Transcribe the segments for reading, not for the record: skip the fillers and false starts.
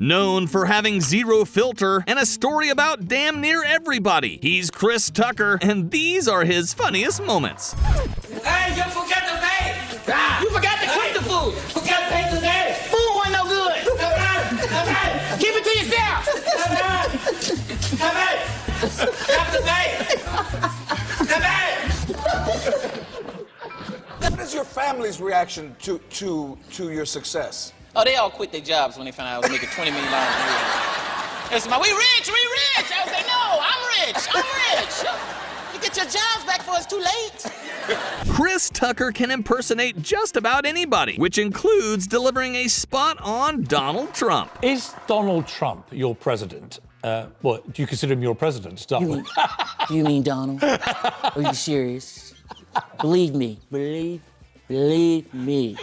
Known for having zero filter and a story about damn near everybody, he's Chris Tucker, and these are his funniest moments. Hey, you forgot to pay! You forgot to cook the food! Forgot to pay today! Food wasn't no good! Keep it to yourself! Come back! Have to pay! What is your family's reaction to your success? Oh, they all quit their jobs when they found out I was making $20 million a year. They said, we rich! I was like, no, I'm rich! You get your jobs back before it's too late. Chris Tucker can impersonate just about anybody, which includes delivering a spot-on Donald Trump. Is Donald Trump your president? Well, do you consider him your president to start with? You mean Donald? Are you serious? Believe me. Believe me.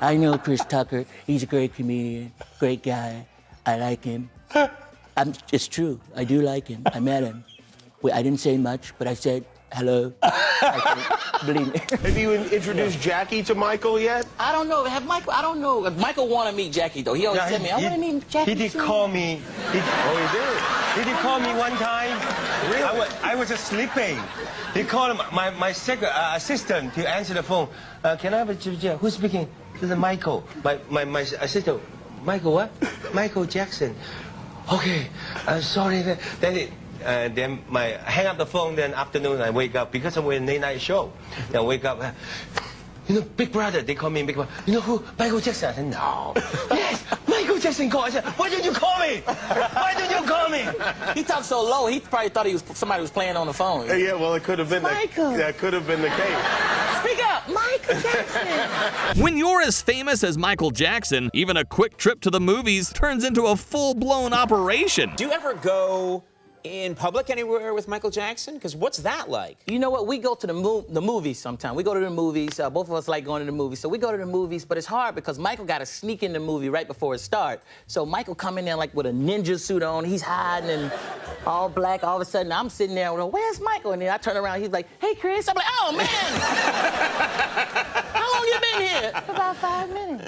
I know Chris Tucker. He's a great comedian, great guy. I like him. It's true. I do like him. I met him. I didn't say much, but I said hello. Believe me. Have you introduced Jackie to Michael yet? I don't know. I don't know. If Michael want to meet Jackie, though. He always tell me, I want to meet Jackie. He did call me. He did call me one time. Really? I was sleeping. He called my assistant to answer the phone. Can I have a who's speaking? This is Michael. My assistant. Michael what? Michael Jackson. Okay. Sorry. Then I hang up the phone. Then afternoon I wake up because I'm with a late night show. Then I wake up. Big Brother. They call me Big Brother. You know who? Michael Jackson. I said no. Yes, Michael Jackson called. I said, why didn't you call me? Why didn't you call me? He talked so low. He probably thought somebody was playing on the phone. Yeah, well, it could have been Michael. That could have been the case. Speak up, Michael Jackson. When you're as famous as Michael Jackson, even a quick trip to the movies turns into a full-blown operation. Do you ever go in public anywhere with Michael Jackson? Because what's that like? You know what? We go to the movies sometimes. We go to the movies. Both of us like going to the movies. So we go to the movies, but it's hard because Michael got to sneak in the movie right before it starts. So Michael come in there like with a ninja suit on. He's hiding and all black. All of a sudden, I'm sitting there, well, where's Michael? And then I turn around, he's like, hey, Chris. I'm like, oh, man. How long you been here? About 5 minutes.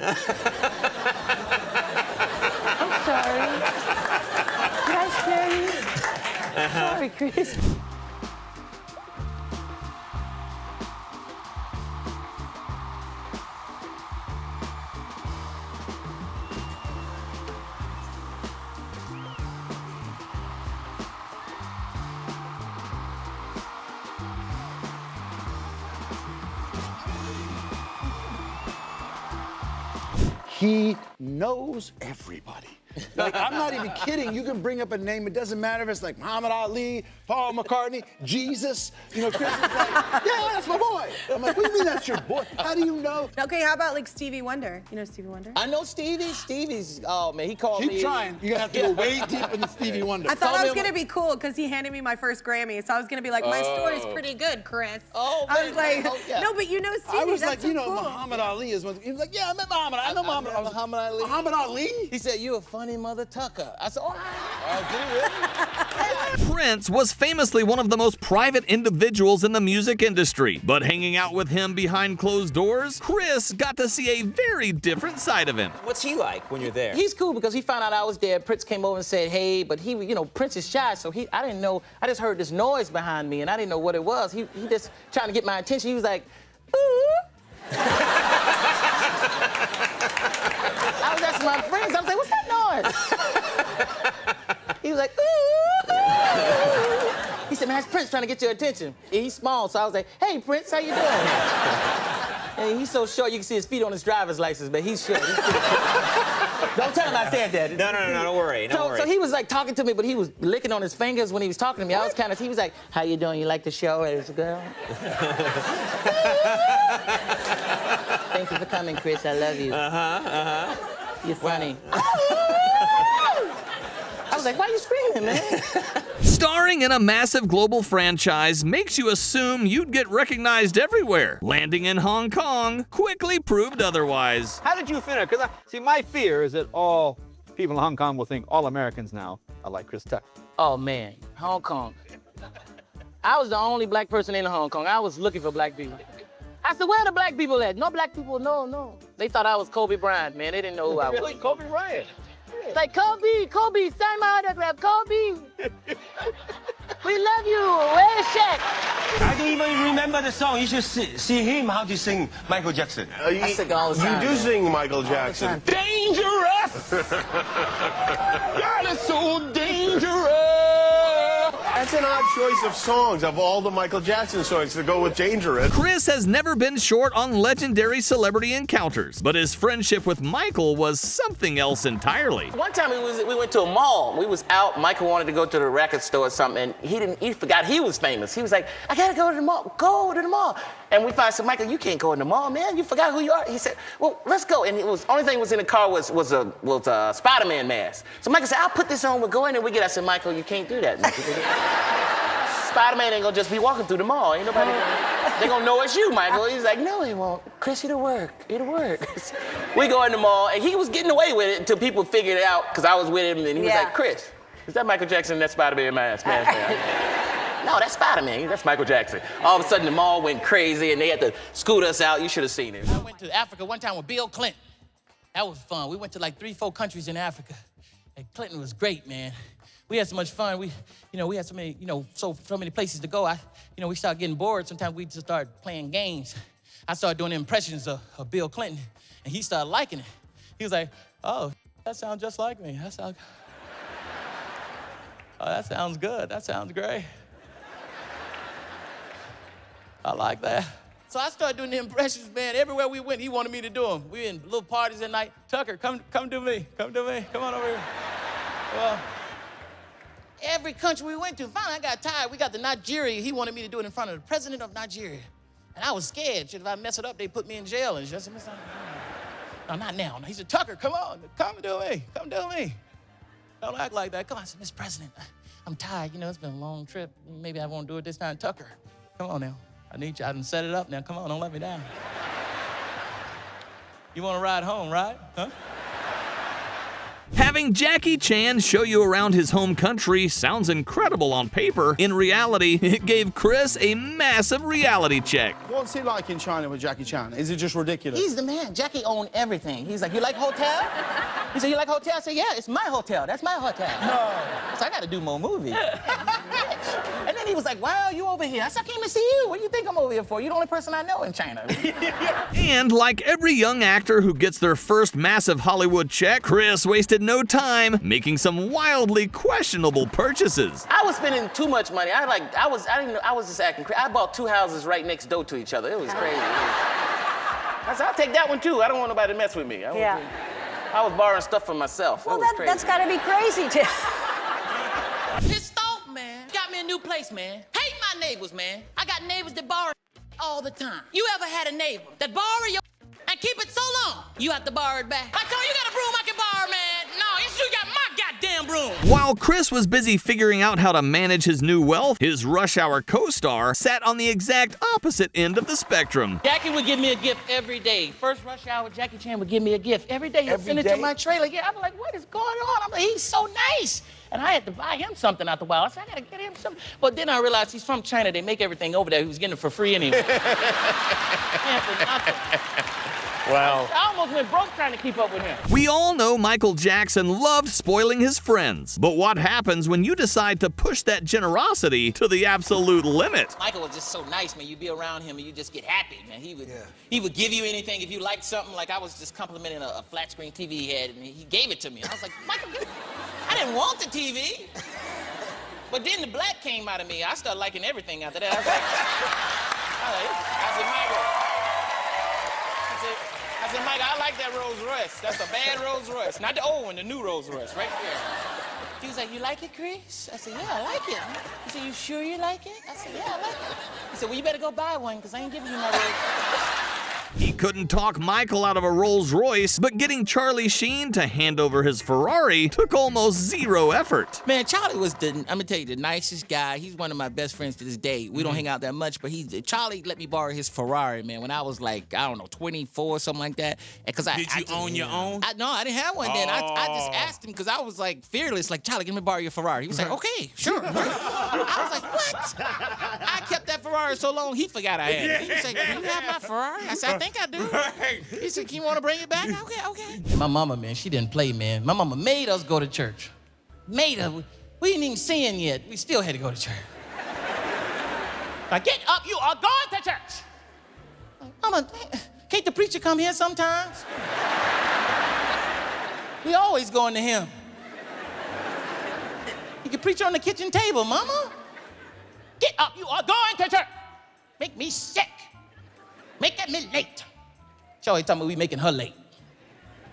I'm sorry. Did I scare you? Sorry, Chris. He knows everybody. Like, I'm not even kidding. You can bring up a name. It doesn't matter if it's like Muhammad Ali, Paul McCartney, Jesus. You know, Chris is like, yeah, that's my boy. I'm like, what do you mean that's your boy? How do you know? Okay, how about like Stevie Wonder? You know Stevie Wonder? I know Stevie. Stevie's, oh, man, he called me. Keep trying. You're going to have to go way deep into Stevie Wonder. I thought I was going to be cool because he handed me my first Grammy. So I was going to be like, my story's pretty good, Chris. Oh, I was like, yeah. no, but you know Stevie. I was that's like, so you know, cool. Muhammad Ali is one. He was like, yeah, I met Muhammad. I know Muhammad. Muhammad Ali. Muhammad Ali? He said, you a funny mother Tucker. I said, oh, Prince was famously one of the most private individuals in the music industry, but hanging out with him behind closed doors, Chris got to see a very different side of him. What's he like when you're there? He's cool because he found out I was there. Prince came over and said, hey, but he, you know, Prince is shy, so I didn't know. I just heard this noise behind me, and I didn't know what it was. He just trying to get my attention. He was like, ooh. I was asking my friends, I was like, what's that noise? He was like, ooh. He said, man, that's Prince trying to get your attention. And he's small, so I was like, hey, Prince, how you doing? And he's so short, you can see his feet on his driver's license, but he's short. Don't tell him I said that. No, don't worry, don't worry. So he was like talking to me, but he was licking on his fingers when he was talking to me. I was he was like, how you doing? You like the show as a girl? Thank you for coming, Chris. I love you. You're funny. I was like, why are you screaming, man? Starring in a massive global franchise makes you assume you'd get recognized everywhere. Landing in Hong Kong quickly proved otherwise. How did you finish? Because, see, my fear is that all people in Hong Kong will think all Americans now are like Chris Tucker. Oh, man. Hong Kong. I was the only black person in Hong Kong. I was looking for black people. I said, where are the black people at? No black people, no. They thought I was Kobe Bryant, man. They didn't know who I was. Really? Kobe Bryant? Like, Kobe, sign my autograph, Kobe. We love you. Where's Shaq? I don't even remember the song. You should see him how to sing Michael Jackson. I sing all the time. You do sing Michael Jackson. Dangerous! That is so dangerous! That's an odd choice of songs, of all the Michael Jackson songs, to go with Dangerous. Chris has never been short on legendary celebrity encounters, but his friendship with Michael was something else entirely. One time we went to a mall. We was out. Michael wanted to go to the record store or something, and he forgot he was famous. He was like, I gotta go to the mall. Go to the mall. And we finally said, Michael, you can't go in the mall, man. You forgot who you are. He said, well, let's go. And it was only thing was in the car was a Spider-Man mask. So Michael said, I'll put this on. We'll go in and we get. I said, Michael, you can't do that. Spider-Man ain't gonna just be walking through the mall. Ain't nobody. They gonna know it's you, Michael. He's like, no, he won't. Chris, it'll work. It'll work. We go in the mall, and he was getting away with it until people figured it out, because I was with him, and he was like, Chris, is that Michael Jackson in that Spider-Man mask? No, that's Spider-Man. That's Michael Jackson. All of a sudden, the mall went crazy, and they had to scoot us out. You should have seen it. I went to Africa one time with Bill Clinton. That was fun. We went to like 3-4 countries in Africa. And Clinton was great, man. We had so much fun. We had so many, so many places to go. We started getting bored. Sometimes we just started playing games. I started doing impressions of Bill Clinton, and he started liking it. He was like, oh, that sounds just like me. Oh, that sounds good. That sounds great. I like that. So I started doing the impressions, man. Everywhere we went, he wanted me to do them. We in little parties at night. Tucker, come do me. Come do me. Come on over here. Well, every country we went to, finally I got tired. We got to Nigeria. He wanted me to do it in front of the president of Nigeria. And I was scared. If I mess it up, they put me in jail. And just, no, not now. He said, Tucker, come on. Come do me. Come do me. Don't act like that. Come on. I said, Mr. President, I'm tired. It's been a long trip. Maybe I won't do it this time. Tucker, come on now. I need you. I done set it up now. Come on, don't let me down. You want to ride home, right? Huh? Having Jackie Chan show you around his home country sounds incredible on paper. In reality, it gave Chris a massive reality check. What's it like in China with Jackie Chan? Is it just ridiculous? He's the man. Jackie owned everything. He's like, you like hotel? He said, you like hotel? I said, yeah, it's my hotel. That's my hotel. No. So I got to do more movies. And then he was like, wow, you over here. I said, I came to see you. What do you think I'm over here for? You're the only person I know in China. And like every young actor who gets their first massive Hollywood check, Chris wasted no time making some wildly questionable purchases. I was spending too much money. I was just acting crazy. I bought 2 houses right next door to each other. It was crazy. I said, I'll take that one too. I don't want nobody to mess with me. I was borrowing stuff for myself. Well, that's gotta be crazy, too. Pissed off, man. Got me a new place, man. Hate my neighbors, man. I got neighbors that borrow all the time. You ever had a neighbor that borrow your and keep it so long, you have to borrow it back? I told you, you got a broom I can borrow, man. No, you got my goddamn broom. While Chris was busy figuring out how to manage his new wealth, his Rush Hour co-star sat on the exact opposite end of the spectrum. Jackie would give me a gift every day. First Rush Hour, Jackie Chan would give me a gift every day. He'd send it to my trailer. Yeah, I'm like, what is going on? I'm like, he's so nice. And I had to buy him something out the wild. I said, I gotta get him something. But then I realized he's from China. They make everything over there. He was getting it for free anyway. Yeah, for nothing. Wow. I almost went broke trying to keep up with him. We all know Michael Jackson loved spoiling his friends. But what happens when you decide to push that generosity to the absolute limit? Michael was just so nice, man. You be around him and you just get happy, man. He would give you anything if you liked something. Like I was just complimenting a flat screen TV he had, and he gave it to me. I was like, Michael, I didn't want the TV. But then the black came out of me. I started liking everything after that. I said, Michael. I said, Michael, I like that Rolls Royce. That's a bad Rolls Royce. Not the old one, the new Rolls Royce, right there. He was like, you like it, Chris? I said, yeah, I like it. He said, you sure you like it? I said, yeah, I like it. He said, well, you better go buy one, because I ain't giving you my Rolls. He couldn't talk Michael out of a Rolls Royce, but getting Charlie Sheen to hand over his Ferrari took almost zero effort. Man, Charlie was I'm gonna tell you, the nicest guy. He's one of my best friends to this day. We don't hang out that much, but Charlie let me borrow his Ferrari, man, when I was like, I don't know, 24, something like that. Did you own your own? No, I didn't have one then. I just asked him because I was like fearless, like, Charlie, let me borrow your Ferrari. He was like, okay, sure. I was like, what? I kept that Ferrari so long, he forgot I had it. He was like, you have my Ferrari? I said, I think I do. He said, you want to bring it back? Okay. My mama, man, she didn't play, man. My mama made us go to church. Made us. We didn't even sin yet. We still had to go to church. Now get up, you are going to church. Mama, can't the preacher come here sometimes? We always going to him. You can preach on the kitchen table, mama. Get up, you are going to church. Make me sick. Making me late. She always talking about we making her late.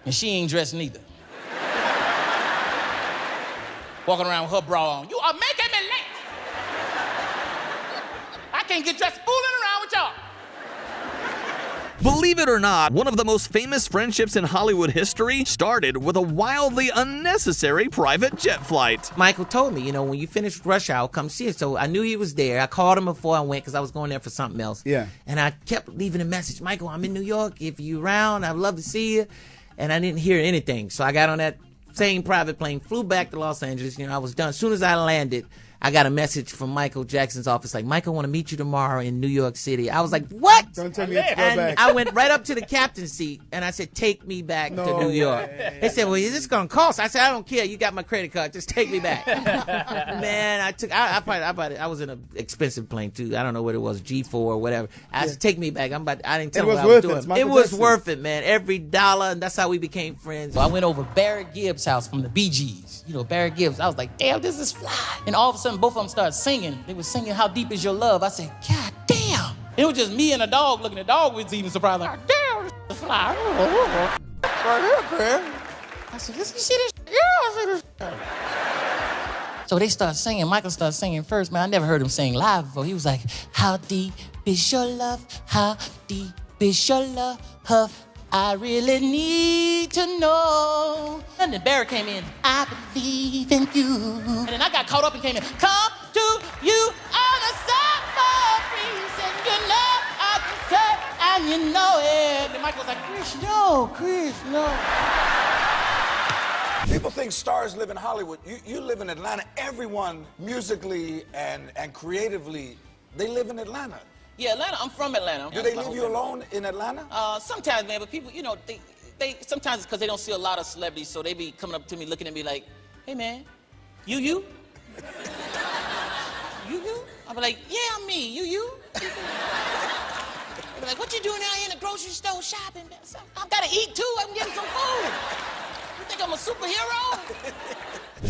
And she ain't dressed neither. Walking around with her bra on. You are making me late. I can't get dressed fooling around with y'all. Believe it or not, one of the most famous friendships in Hollywood history started with a wildly unnecessary private jet flight. Michael told me, when you finish Rush Hour, come see us. So I knew he was there. I called him before I went because I was going there for something else. Yeah. And I kept leaving a message. Michael, I'm in New York. If you're around, I'd love to see you. And I didn't hear anything. So I got on that same private plane, flew back to Los Angeles. I was done. As soon as I landed, I got a message from Michael Jackson's office like, Michael, I want to meet you tomorrow in New York City. I was like, what? Don't tell me you have to go And back. I went right up to the captain's seat and I said, take me back to New York. They said, well, is this going to cost? I said, I don't care. You got my credit card. Just take me back. Man, I was in an expensive plane too. I don't know what it was, G4 or whatever. I said, take me back. I didn't tell him what I was doing. It was worth it, man. Every dollar, and that's how we became friends. So I went over Barrett Gibbs' house from the Bee Gees. Barrett Gibbs. I was like, damn, this is fly. And all of a sudden, both of them started singing. They were singing How Deep Is Your Love. I said, God damn. It was just me and a dog looking. The dog was even surprised. Like, damn, this is fly. Right here, man. I said, you see this? Yeah, I see this. So they started singing. Michael started singing first. Man, I never heard him sing live before. He was like, how deep is your love? How deep is your love? I really need to know. And then Barrett came in. I believe in you. And then I got caught up and came in. Come to you on a summer breeze, and you know I can say, and you know it. And Michael was like, Chris, no. People think stars live in Hollywood. You live in Atlanta. Everyone musically and creatively, they live in Atlanta. Yeah, Atlanta. I'm from Atlanta. Do they leave you alone in Atlanta? Sometimes, man, but people, they sometimes it's because they don't see a lot of celebrities, so they be coming up to me, looking at me like, hey, man, you? You? I be like, yeah, I'm me. You? They be like, what you doing out here in the grocery store shopping? I gotta eat too. I'm getting some food. You think I'm a superhero?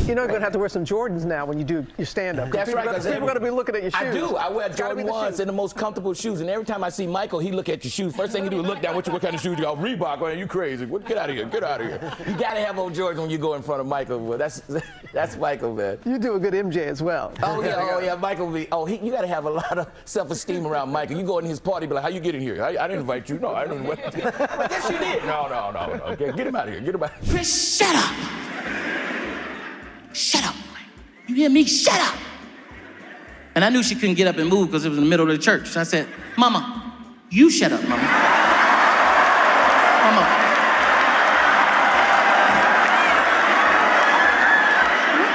You're going to have to wear some Jordans now when you do your stand-up. That's right. People are going to be looking at your shoes. I do. I wear Jordan 1s. They're the most comfortable shoes. And every time I see Michael, he look at your shoes. First thing he do is look down. What kind of shoes you got? Reebok. Man, you crazy. Get out of here. Get out of here. You got to have old Jordans when you go in front of Michael. Well, that's Michael, man. You do a good MJ as well. Oh, yeah. Michael be. You got to have a lot of self-esteem around Michael. You go in his party, be like, how you get in here? I didn't invite you. No, I didn't invite you. I guess you did. No. Okay, get him out of here. Get him out of here. Chris, shut up. Shut up. You hear me? Shut up. And I knew she couldn't get up and move because it was in the middle of the church. So I said, Mama, you shut up, Mama. Mama.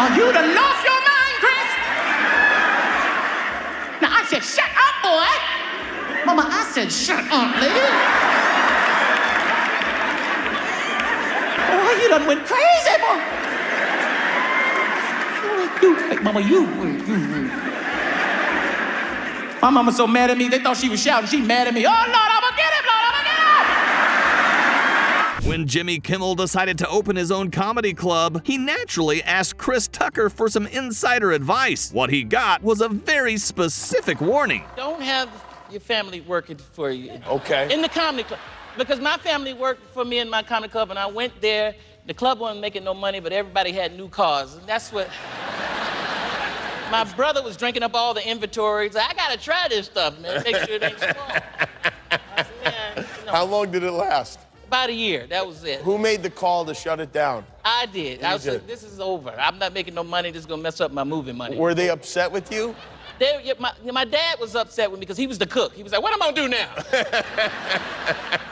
Are you done lost your mind, Chris? Now I said, shut up, boy. Mama, I said, shut up, lady. Boy, you done went crazy, boy. Mama, you. My mama's so mad at me, they thought she was shouting. She mad at me. Oh, Lord, I'm gonna get him, Lord, I'm gonna get him! When Jimmy Kimmel decided to open his own comedy club, he naturally asked Chris Tucker for some insider advice. What he got was a very specific warning. Don't have your family working for you. Okay. In the comedy club. Because my family worked for me in my comedy club, and I went there. The club wasn't making no money, but everybody had new cars. And that's what... My brother was drinking up all the inventory. He's like, I gotta try this stuff, man. Make sure it ain't strong. I said, man, How long did it last? About a year. That was it. Who made the call to shut it down? I did. I was You like, did. this is over. I'm not making no money. This is gonna mess up my movie money. Were they upset with you? My dad was upset with me because he was the cook. He was like, what am I gonna do now?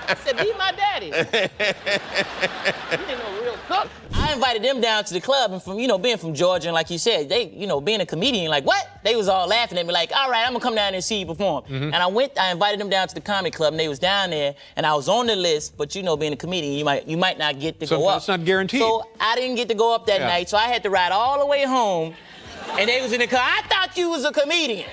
I said, be my daddy. You didn't know a real cook. I invited them down to the club, and from, being from Georgia, and like you said, they, being a comedian, like, what? They was all laughing at me, like, all right, I'm gonna come down there and see you perform. And I invited them down to the comedy club, and they was down there, and I was on the list, but being a comedian, you might not get to go up. It's not guaranteed. So I didn't get to go up that night, so I had to ride all the way home, and they was in the car. I thought you was a comedian.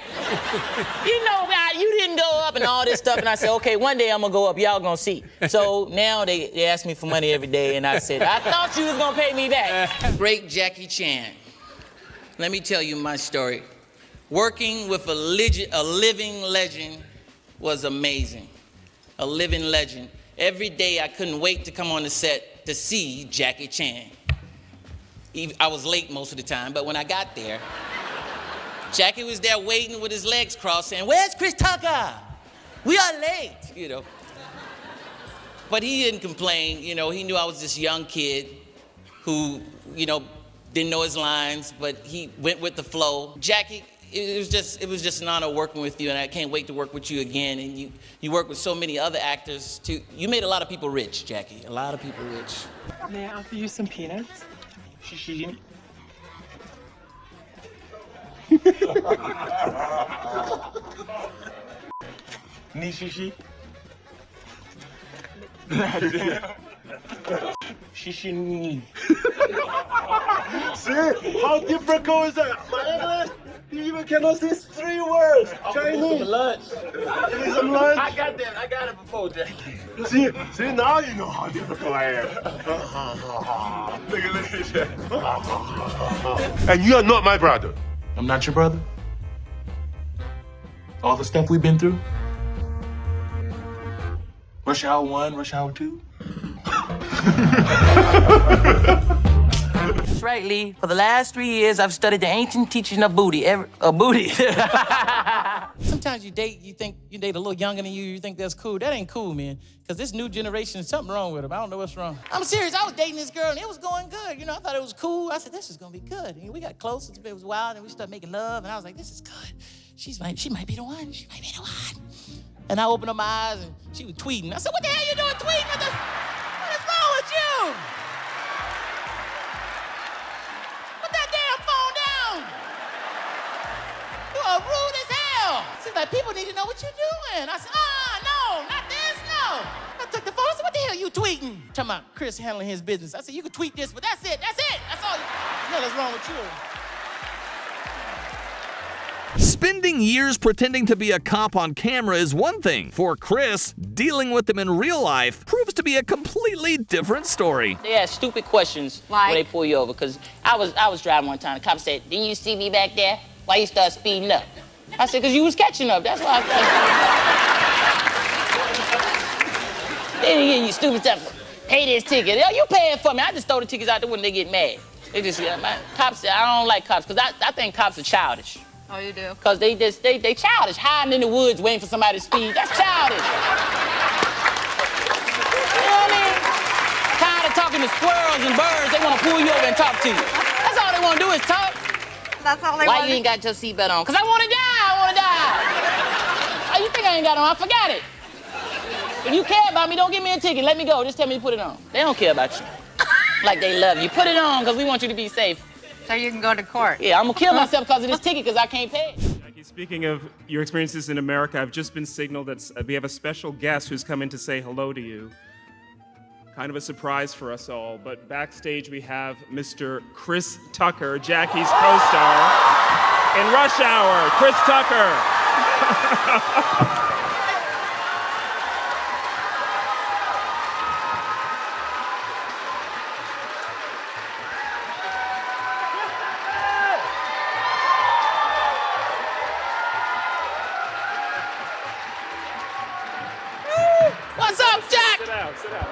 You didn't go up and all this stuff. And I said, okay, one day I'm gonna go up. Y'all gonna see. So now they ask me for money every day, and I said, I thought you was gonna pay me back. Great Jackie Chan. Let me tell you my story. Working with a living legend was amazing. A living legend. Every day I couldn't wait to come on the set to see Jackie Chan. I was late most of the time, but when I got there, Jackie was there waiting with his legs crossed saying, where's Chris Tucker? We are late, But he didn't complain, he knew I was this young kid who, didn't know his lines, but he went with the flow. Jackie, it was just an honor working with you, and I can't wait to work with you again. And you work with so many other actors too. You made a lot of people rich, Jackie, a lot of people rich. May I offer you some peanuts? Shishi. Nishishi. Shishini. See? How different is that? My English? You even cannot say 3 words. Chinese. Some lunch. You need some lunch? I got it before, Jackie. See, now you know how difficult I am. Look at this. And you are not my brother. I'm not your brother? All the stuff we've been through? Rush Hour 1, Rush Hour 2? That's right, Lee. For the last 3 years, I've studied the ancient teaching of booty. Booty. Sometimes you think you date a little younger than you think that's cool. That ain't cool, man. Because this new generation, something wrong with them. I don't know what's wrong. I'm serious. I was dating this girl, and it was going good. I thought it was cool. I said, this is going to be good. And we got close. It was wild, and we started making love, and I was like, this is good. She might be the one. She might be the one. And I opened up my eyes, and she was tweeting. I said, what the hell you doing tweeting? What is wrong with you? Put that damn phone down. You are rude as hell. She's like, people need to know what you're doing. I said, no, not this, no. I took the phone. I said, what the hell are you tweeting? Talking about Chris handling his business. I said, you can tweet this, but that's it. That's all. What the hell is wrong with you? Spending years pretending to be a cop on camera is one thing. For Chris, dealing with them in real life proves to be a completely different story. They ask stupid questions when they pull you over. Because I was driving one time. The cop said, didn't you see me back there? Why you start speeding up? I said, because you was catching up. That's why I They didn't get you stupid stuff. Pay this ticket. Yo, you paying for me. I just throw the tickets out the window and they get mad. They just, cops, I don't like cops because I think cops are childish. Oh, you do? Because they childish, hiding in the woods waiting for somebody to speed. That's childish. You know what I mean? Tired of talking to squirrels and birds. They want to pull you over and talk to you. That's all they want to do is talk. That's all they want. Why you ain't got your seatbelt on? Because I want to die. Oh, you think I ain't got it on? I forgot it. If you care about me, don't give me a ticket. Let me go. Just tell me to put it on. They don't care about you. Like they love you. Put it on because we want you to be safe. So you can go to court. Yeah, I'm going to kill myself because of this ticket because I can't pay it. Jackie, speaking of your experiences in America, I've just been signaled that we have a special guest who's come in to say hello to you. Kind of a surprise for us all, but backstage we have Mr. Chris Tucker, Jackie's co-star in Rush Hour. Chris Tucker. What's up, Jack? Sit down, sit down.